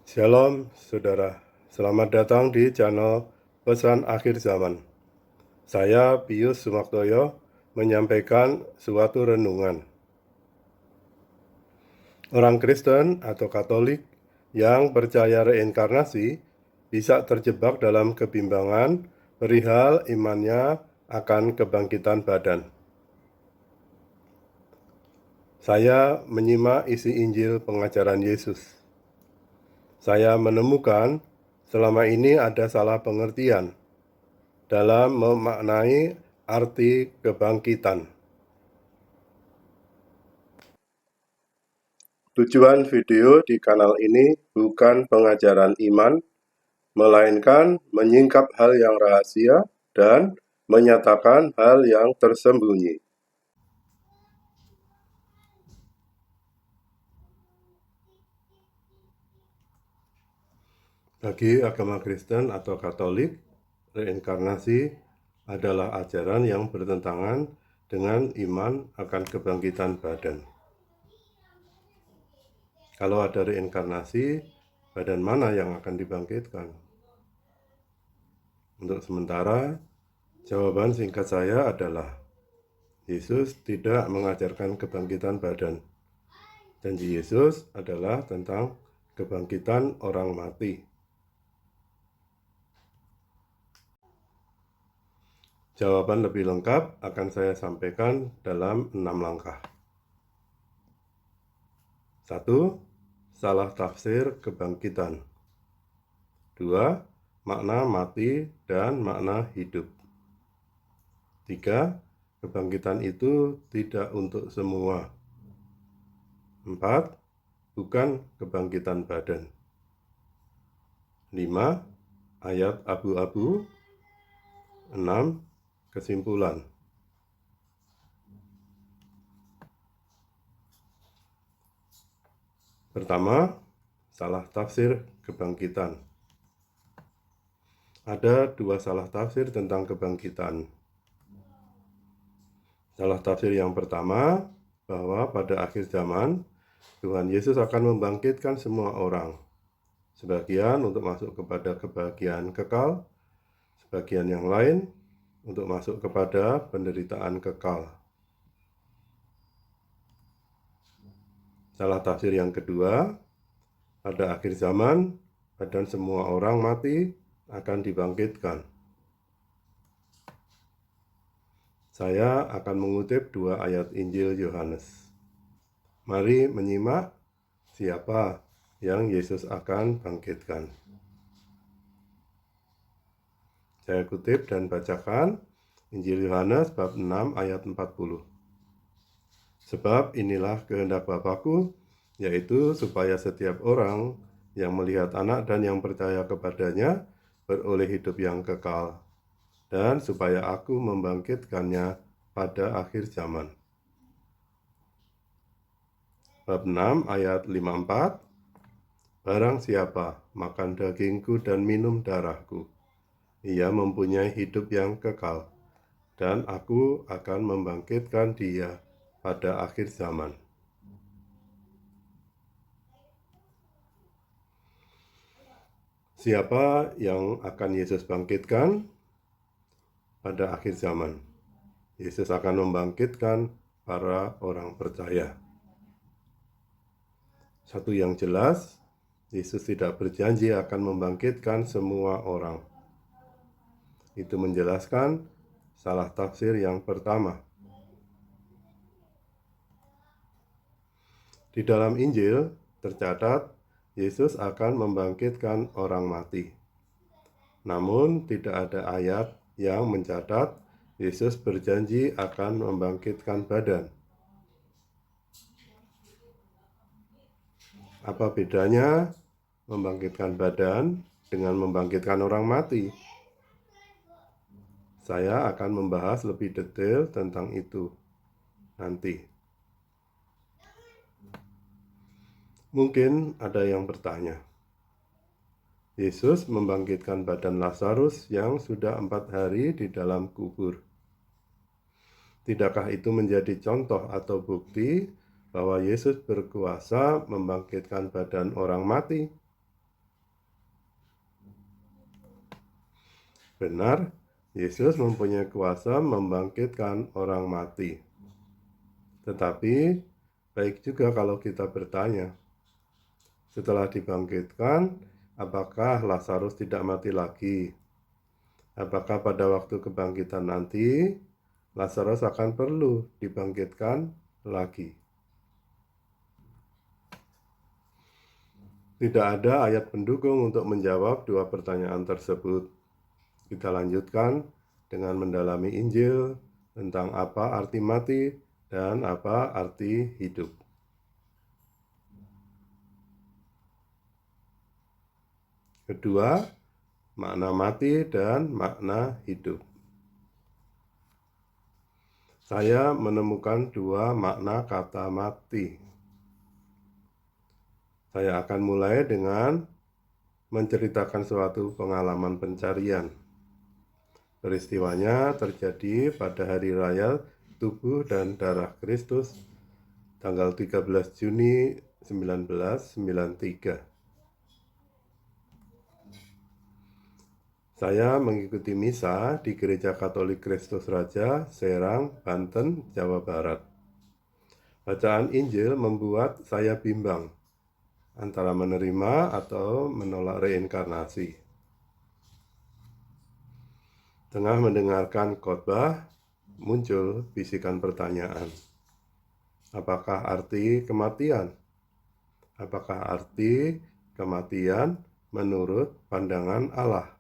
Shalom, saudara. Selamat datang di channel Pesan Akhir Zaman. Saya Pius Sumaktoyo menyampaikan suatu renungan. Orang Kristen atau Katolik yang percaya reinkarnasi bisa terjebak dalam kebimbangan perihal imannya akan kebangkitan badan. Saya menyimak isi Injil pengajaran Yesus. Saya menemukan selama ini ada salah pengertian dalam memaknai arti kebangkitan. Tujuan video di kanal ini bukan pengajaran iman, melainkan menyingkap hal yang rahasia dan menyatakan hal yang tersembunyi. Bagi agama Kristen atau Katolik, reinkarnasi adalah ajaran yang bertentangan dengan iman akan kebangkitan badan. Kalau ada reinkarnasi, badan mana yang akan dibangkitkan? Untuk sementara, jawaban singkat saya adalah Yesus tidak mengajarkan kebangkitan badan. Janji Yesus adalah tentang kebangkitan orang mati. Jawaban lebih lengkap akan saya sampaikan dalam 6 langkah. 1. Salah tafsir kebangkitan. 2. Makna mati dan makna hidup. 3. Kebangkitan itu tidak untuk semua. 4. Bukan kebangkitan badan. 5. Ayat abu-abu. 6. Kesimpulan. Pertama, salah tafsir kebangkitan. Ada 2 salah tafsir tentang kebangkitan. Salah tafsir yang pertama, bahwa pada akhir zaman, Tuhan Yesus akan membangkitkan semua orang. Sebagian untuk masuk kepada kebahagiaan kekal, sebagian yang lain untuk masuk kepada penderitaan kekal. Salah tafsir yang kedua, pada akhir zaman, badan semua orang mati akan dibangkitkan. Saya akan mengutip 2 ayat Injil Yohanes. Mari menyimak siapa yang Yesus akan bangkitkan. Saya kutip dan bacakan Injil Yohanes bab 6 ayat 40. Sebab inilah kehendak Bapa-Ku, yaitu supaya setiap orang yang melihat Anak dan yang percaya kepadanya beroleh hidup yang kekal, dan supaya Aku membangkitkannya pada akhir zaman. Bab 6 ayat 54. Barang siapa makan dagingku dan minum darahku, ia mempunyai hidup yang kekal, dan Aku akan membangkitkan dia pada akhir zaman. Siapa yang akan Yesus bangkitkan pada akhir zaman? Yesus akan membangkitkan para orang percaya. Satu yang jelas, Yesus tidak berjanji akan membangkitkan semua orang. Itu menjelaskan salah tafsir yang pertama. Di dalam Injil tercatat Yesus akan membangkitkan orang mati. Namun tidak ada ayat yang mencatat Yesus berjanji akan membangkitkan badan. Apa bedanya membangkitkan badan dengan membangkitkan orang mati? Saya akan membahas lebih detail tentang itu nanti. Mungkin ada yang bertanya, Yesus membangkitkan badan Lazarus yang sudah 4 hari di dalam kubur. Tidakkah itu menjadi contoh atau bukti bahwa Yesus berkuasa membangkitkan badan orang mati? Benar, Yesus mempunyai kuasa membangkitkan orang mati. Tetapi, baik juga kalau kita bertanya, setelah dibangkitkan, apakah Lazarus tidak mati lagi? Apakah pada waktu kebangkitan nanti, Lazarus akan perlu dibangkitkan lagi? Tidak ada ayat pendukung untuk menjawab dua pertanyaan tersebut. Kita lanjutkan dengan mendalami Injil tentang apa arti mati dan apa arti hidup. Kedua, makna mati dan makna hidup. Saya menemukan dua makna kata mati. Saya akan mulai dengan menceritakan suatu pengalaman pencarian. Peristiwanya terjadi pada hari raya tubuh dan darah Kristus, tanggal 13 Juni 1993. Saya mengikuti misa di Gereja Katolik Kristus Raja, Serang, Banten, Jawa Barat. Bacaan Injil membuat saya bimbang antara menerima atau menolak reinkarnasi. Tengah mendengarkan khotbah, muncul bisikan pertanyaan. Apakah arti kematian? Apakah arti kematian menurut pandangan Allah?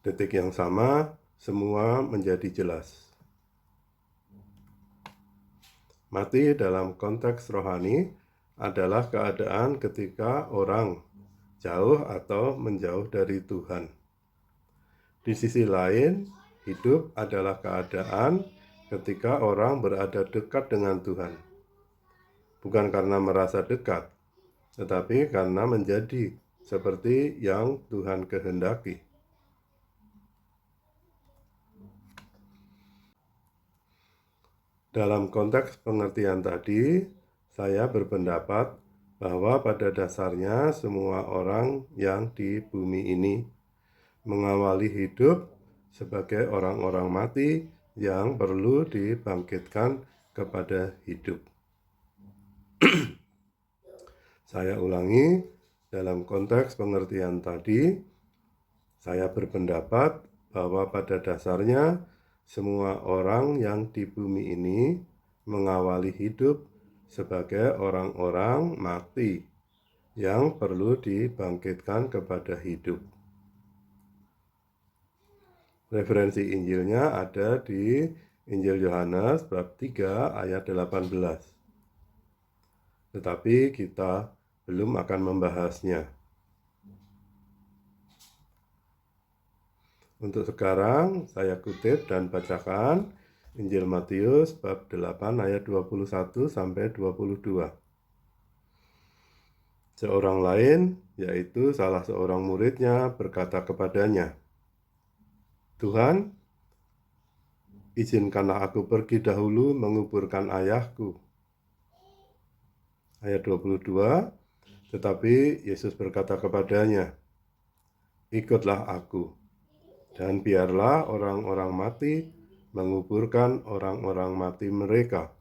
Detik yang sama, semua menjadi jelas. Mati dalam konteks rohani adalah keadaan ketika orang jauh atau menjauh dari Tuhan. Di sisi lain, hidup adalah keadaan ketika orang berada dekat dengan Tuhan. Bukan karena merasa dekat, tetapi karena menjadi seperti yang Tuhan kehendaki. Dalam konteks pengertian tadi, saya berpendapat bahwa pada dasarnya semua orang yang di bumi ini mengawali hidup sebagai orang-orang mati yang perlu dibangkitkan kepada hidup. Saya ulangi, dalam konteks pengertian tadi, saya berpendapat bahwa pada dasarnya semua orang yang di bumi ini mengawali hidup sebagai orang-orang mati yang perlu dibangkitkan kepada hidup. Referensi Injilnya ada di Injil Yohanes bab 3 ayat 18. Tetapi kita belum akan membahasnya. Untuk sekarang, saya kutip dan bacakan Injil Matius bab 8 ayat 21 sampai 22. Seorang lain, yaitu salah seorang muridnya, berkata kepadanya, "Tuhan, izinkanlah aku pergi dahulu menguburkan ayahku." Ayat 22, tetapi Yesus berkata kepadanya, "Ikutlah aku. Dan biarlah orang-orang mati menguburkan orang-orang mati mereka."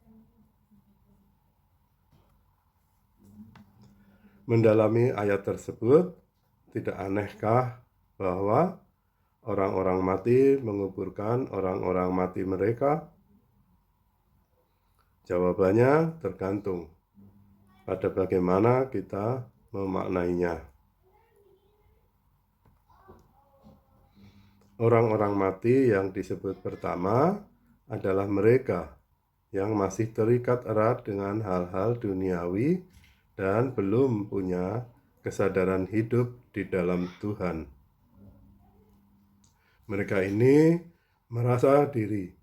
Mendalami ayat tersebut, tidak anehkah bahwa orang-orang mati menguburkan orang-orang mati mereka? Jawabannya tergantung pada bagaimana kita memaknainya. Orang-orang mati yang disebut pertama adalah mereka yang masih terikat erat dengan hal-hal duniawi dan belum punya kesadaran hidup di dalam Tuhan. Mereka ini merasa diri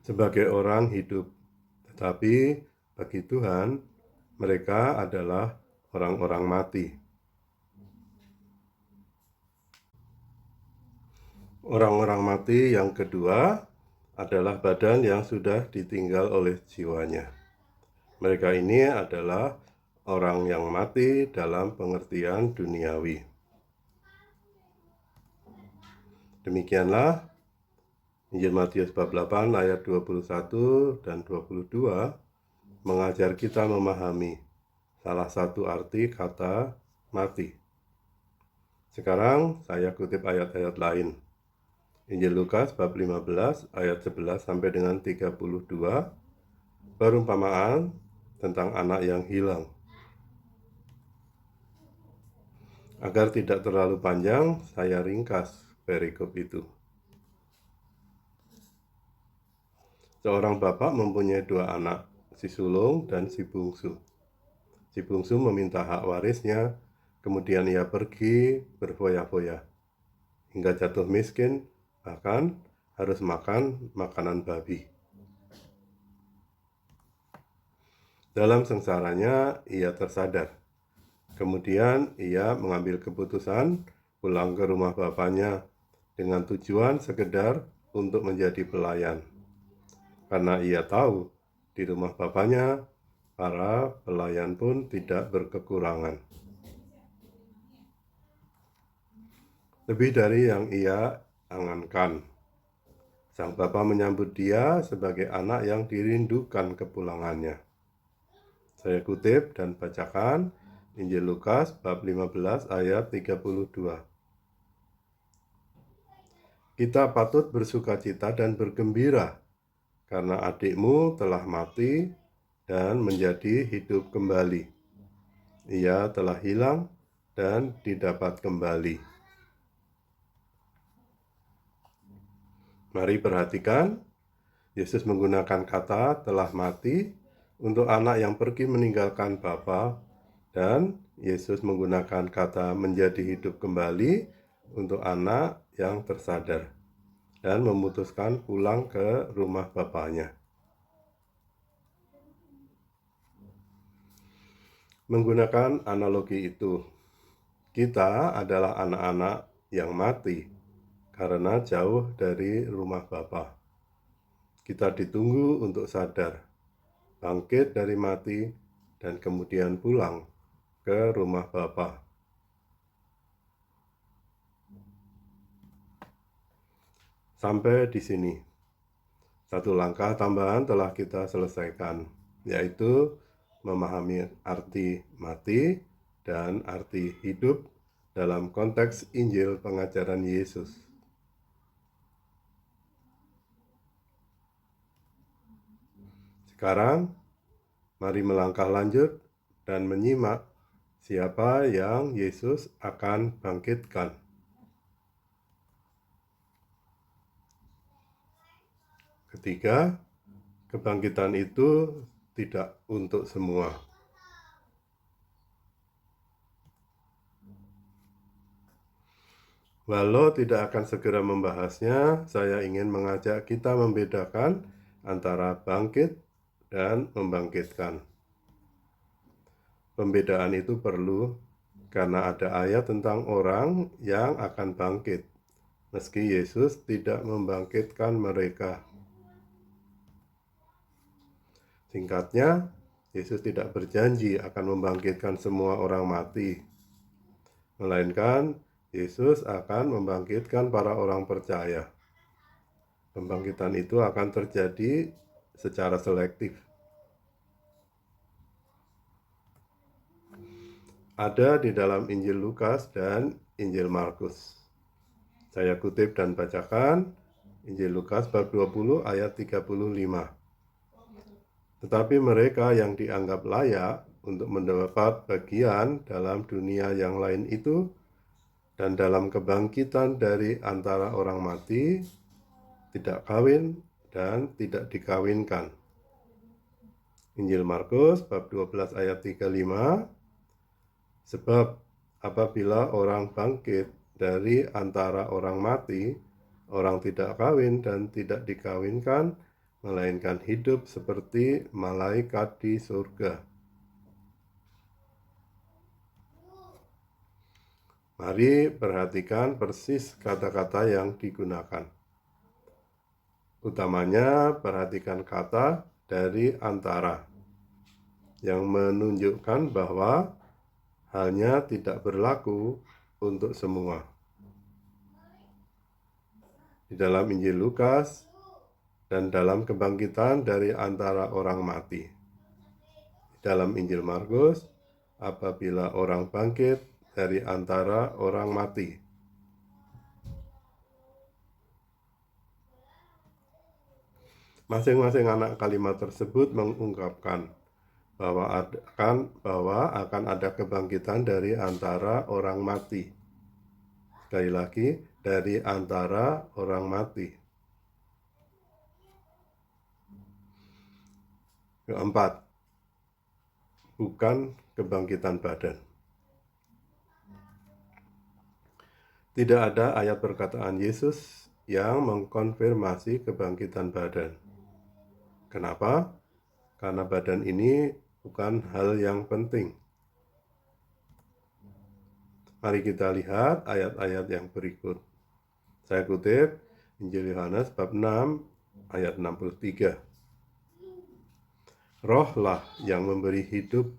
sebagai orang hidup, tetapi bagi Tuhan mereka adalah orang-orang mati. Orang-orang mati yang kedua adalah badan yang sudah ditinggal oleh jiwanya. Mereka ini adalah orang yang mati dalam pengertian duniawi. Demikianlah Injil Matius bab 8 ayat 21 dan 22 mengajar kita memahami salah satu arti kata mati. Sekarang saya kutip ayat-ayat lain. Injil Lukas bab 15 ayat 11 sampai dengan 32, perumpamaan tentang anak yang hilang. Agar tidak terlalu panjang, saya ringkas perikop itu. Seorang bapak mempunyai dua anak, si sulung dan si bungsu. Si bungsu meminta hak warisnya, kemudian ia pergi berfoya-foya, hingga jatuh miskin, bahkan harus makan makanan babi. Dalam sengsaranya, ia tersadar. Kemudian ia mengambil keputusan pulang ke rumah bapaknya dengan tujuan sekedar untuk menjadi pelayan. Karena ia tahu di rumah bapaknya para pelayan pun tidak berkekurangan. Lebih dari yang ia angankan. Sang bapa menyambut dia sebagai anak yang dirindukan kepulangannya. Saya kutip dan bacakan Injil Lukas bab 15 ayat 32. Kita patut bersukacita dan bergembira karena adikmu telah mati dan menjadi hidup kembali. Ia telah hilang dan didapat kembali. Mari perhatikan, Yesus menggunakan kata telah mati untuk anak yang pergi meninggalkan Bapa, dan Yesus menggunakan kata menjadi hidup kembali untuk anak yang tersadar dan memutuskan pulang ke rumah Bapaknya. Menggunakan analogi itu, kita adalah anak-anak yang mati karena jauh dari rumah Bapa. Kita ditunggu untuk sadar, bangkit dari mati, dan kemudian pulang ke rumah Bapa. Sampai di sini, satu langkah tambahan telah kita selesaikan, yaitu memahami arti mati dan arti hidup dalam konteks Injil pengajaran Yesus. Sekarang, mari melangkah lanjut dan menyimak siapa yang Yesus akan bangkitkan. Ketiga, kebangkitan itu tidak untuk semua. Walau tidak akan segera membahasnya, saya ingin mengajak kita membedakan antara bangkit dan membangkitkan. Pembedaan itu perlu karena ada ayat tentang orang yang akan bangkit, meski Yesus tidak membangkitkan mereka. Singkatnya, Yesus tidak berjanji akan membangkitkan semua orang mati, melainkan Yesus akan membangkitkan para orang percaya. Pembangkitan itu akan terjadi secara selektif. Ada di dalam Injil Lukas dan Injil Markus. Saya kutip dan bacakan Injil Lukas bab 20 ayat 35. Tetapi mereka yang dianggap layak untuk mendapat bagian dalam dunia yang lain itu dan dalam kebangkitan dari antara orang mati tidak kawin dan tidak dikawinkan. Injil Markus bab 12 ayat 35. Sebab apabila orang bangkit dari antara orang mati, orang tidak kawin dan tidak dikawinkan, melainkan hidup seperti malaikat di surga. Mari perhatikan persis kata-kata yang digunakan. Utamanya perhatikan kata dari antara, yang menunjukkan bahwa halnya tidak berlaku untuk semua. Di dalam Injil Lukas dan dalam kebangkitan dari antara orang mati. Di dalam Injil Markus, apabila orang bangkit dari antara orang mati. Masing-masing anak kalimat tersebut mengungkapkan bahwa akan ada kebangkitan dari antara orang mati. Sekali lagi, dari antara orang mati. Keempat, bukan kebangkitan badan. Tidak ada ayat perkataan Yesus yang mengkonfirmasi kebangkitan badan. Kenapa? Karena badan ini bukan hal yang penting. Mari kita lihat ayat-ayat yang berikut. Saya kutip Injil Yohanes bab 6 ayat 63. Rohlah yang memberi hidup,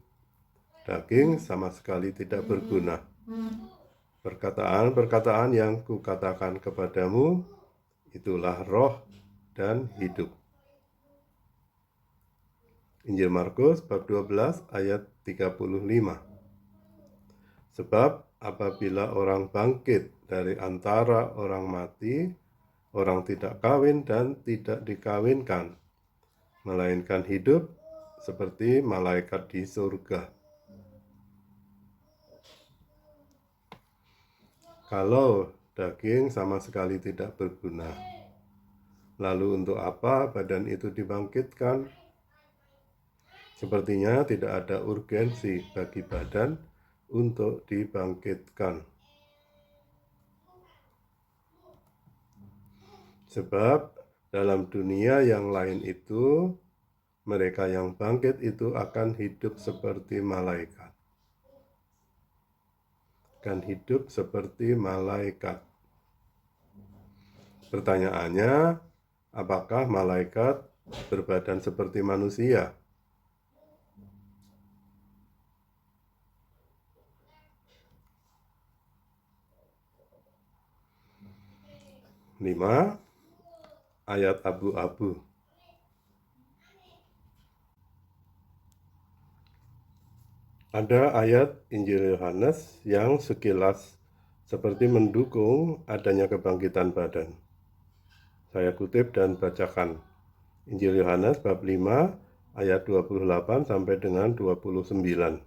daging sama sekali tidak berguna. Perkataan-perkataan yang kukatakan kepadamu, itulah roh dan hidup. Injil Markus bab 12 ayat 35. Sebab apabila orang bangkit dari antara orang mati, orang tidak kawin dan tidak dikawinkan, melainkan hidup seperti malaikat di surga. Kalau daging sama sekali tidak berguna, lalu untuk apa badan itu dibangkitkan? Sepertinya tidak ada urgensi bagi badan untuk dibangkitkan. Sebab dalam dunia yang lain itu, mereka yang bangkit itu akan hidup seperti malaikat. Akan hidup seperti malaikat. Pertanyaannya, apakah malaikat berbadan seperti manusia? 5. Ayat abu-abu. Ada ayat Injil Yohanes yang sekilas seperti mendukung adanya kebangkitan badan. Saya kutip dan bacakan. Injil Yohanes bab 5 ayat 28 sampai dengan 29.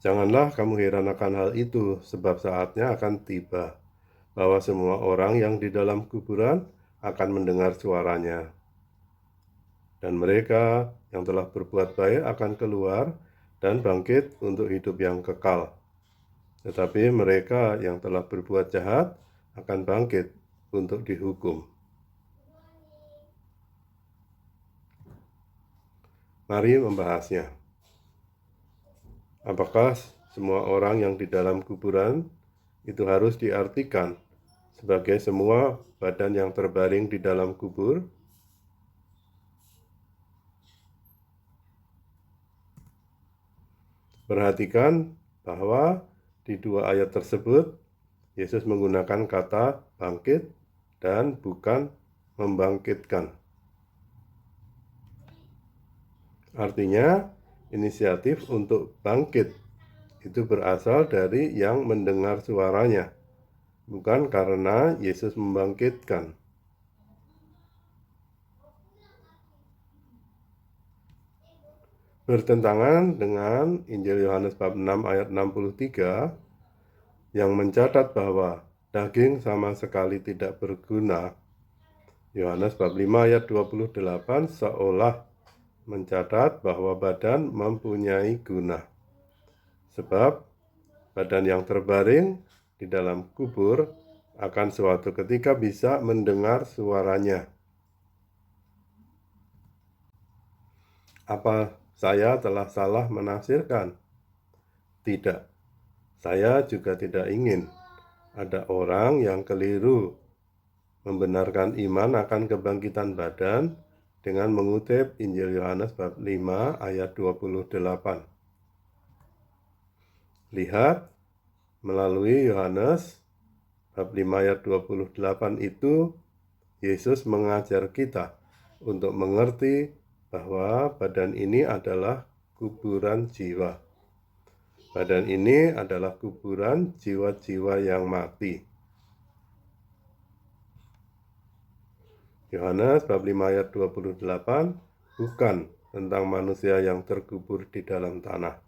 Janganlah kamu heran akan hal itu, sebab saatnya akan tiba bahwa semua orang yang di dalam kuburan akan mendengar suaranya. Dan mereka yang telah berbuat baik akan keluar dan bangkit untuk hidup yang kekal. Tetapi mereka yang telah berbuat jahat akan bangkit untuk dihukum. Mari membahasnya. Apakah semua orang yang di dalam kuburan itu harus diartikan sebagai semua badan yang terbaring di dalam kubur? Perhatikan bahwa di dua ayat tersebut, Yesus menggunakan kata bangkit dan bukan membangkitkan. Artinya, inisiatif untuk bangkit itu berasal dari yang mendengar suaranya, bukan karena Yesus membangkitkan. Bertentangan dengan Injil Yohanes bab 6 ayat 63 yang mencatat bahwa daging sama sekali tidak berguna. Yohanes bab 5 ayat 28 seolah mencatat bahwa badan mempunyai guna. Sebab badan yang terbaring di dalam kubur akan suatu ketika bisa mendengar suaranya. Apa saya telah salah menafsirkan? Tidak. Saya juga tidak ingin ada orang yang keliru membenarkan iman akan kebangkitan badan dengan mengutip Injil Yohanes bab 5 ayat 28. Lihat, melalui Yohanes bab 5 ayat 28 itu, Yesus mengajar kita untuk mengerti bahwa badan ini adalah kuburan jiwa. Badan ini adalah kuburan jiwa-jiwa yang mati. Yohanes bab 5 ayat 28 bukan tentang manusia yang terkubur di dalam tanah.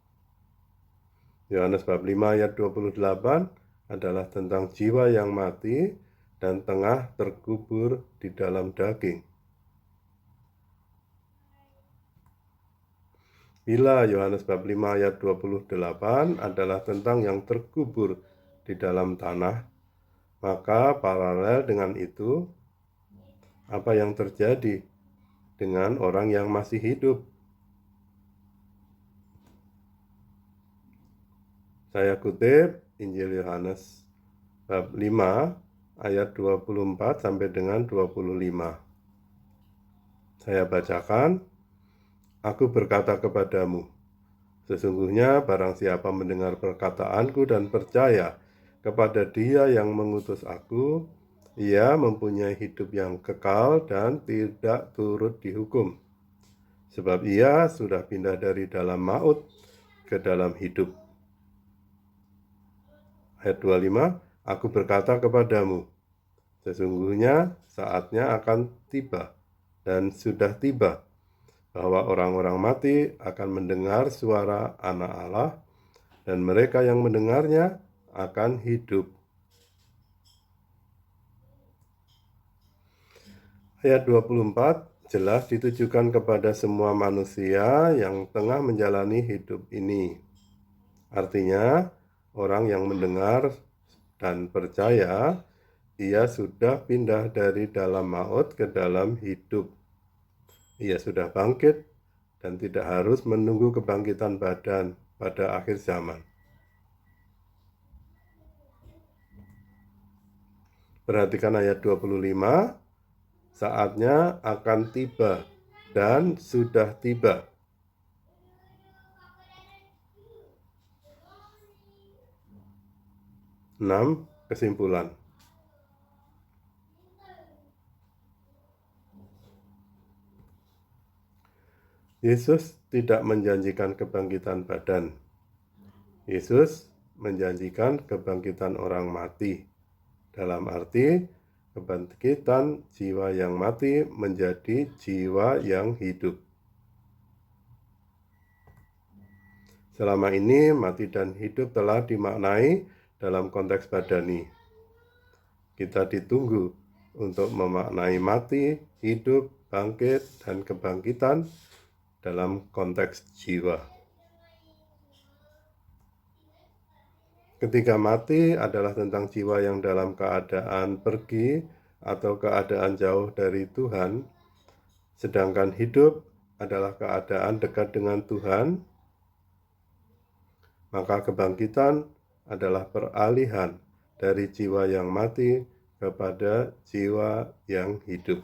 Yohanes bab 5 ayat 28 adalah tentang jiwa yang mati dan tengah terkubur di dalam daging. Bila Yohanes bab 5 ayat 28 adalah tentang yang terkubur di dalam tanah, maka paralel dengan itu, apa yang terjadi dengan orang yang masih hidup? Saya kutip Injil Yohanes bab 5 ayat 24 sampai dengan 25. Saya bacakan, "Aku berkata kepadamu, sesungguhnya barang siapa mendengar perkataanku dan percaya kepada Dia yang mengutus aku, ia mempunyai hidup yang kekal dan tidak turut dihukum. Sebab ia sudah pindah dari dalam maut ke dalam hidup." Ayat 25, "Aku berkata kepadamu, sesungguhnya saatnya akan tiba dan sudah tiba bahwa orang-orang mati akan mendengar suara Anak Allah, dan mereka yang mendengarnya akan hidup." Ayat 24 jelas ditujukan kepada semua manusia yang tengah menjalani hidup ini. Artinya, orang yang mendengar dan percaya, ia sudah pindah dari dalam maut ke dalam hidup. Ia sudah bangkit dan tidak harus menunggu kebangkitan badan pada akhir zaman. Perhatikan ayat 25, saatnya akan tiba dan sudah tiba. Enam, kesimpulan. Yesus tidak menjanjikan kebangkitan badan. Yesus menjanjikan kebangkitan orang mati. Dalam arti, kebangkitan jiwa yang mati menjadi jiwa yang hidup. Selama ini, mati dan hidup telah dimaknai dalam konteks badani. Kita ditunggu untuk memaknai mati, hidup, bangkit, dan kebangkitan dalam konteks jiwa. Ketika mati adalah tentang jiwa yang dalam keadaan pergi atau keadaan jauh dari Tuhan, sedangkan hidup adalah keadaan dekat dengan Tuhan, maka kebangkitan adalah peralihan dari jiwa yang mati kepada jiwa yang hidup.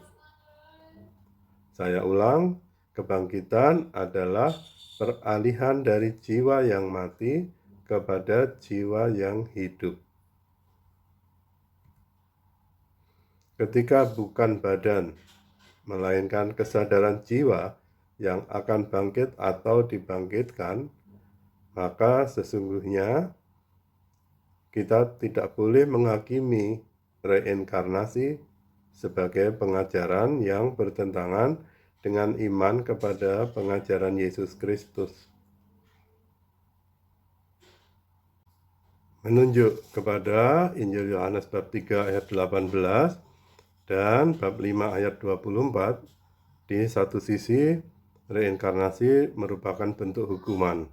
Saya ulang, kebangkitan adalah peralihan dari jiwa yang mati kepada jiwa yang hidup. Ketika bukan badan, melainkan kesadaran jiwa yang akan bangkit atau dibangkitkan, maka sesungguhnya kita tidak boleh menghakimi reinkarnasi sebagai pengajaran yang bertentangan dengan iman kepada pengajaran Yesus Kristus. Menunjuk kepada Injil Yohanes bab 3 ayat 18 dan bab 5 ayat 24, di satu sisi reinkarnasi merupakan bentuk hukuman.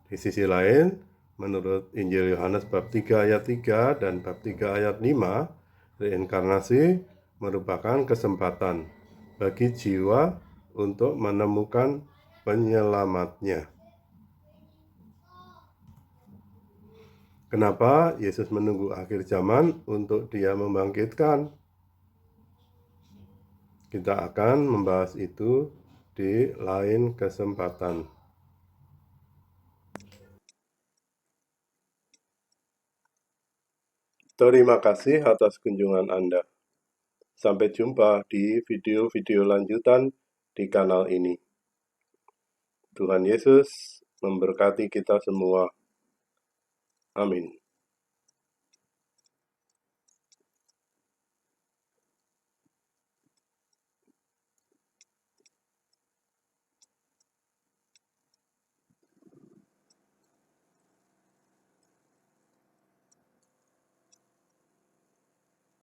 Di sisi lain, menurut Injil Yohanes bab 3 ayat 3 dan bab 3 ayat 5, reinkarnasi merupakan kesempatan bagi jiwa untuk menemukan penyelamatnya. Kenapa Yesus menunggu akhir zaman untuk Dia membangkitkan? Kita akan membahas itu di lain kesempatan. Terima kasih atas kunjungan Anda. Sampai jumpa di video-video lanjutan di kanal ini. Tuhan Yesus memberkati kita semua. Amin.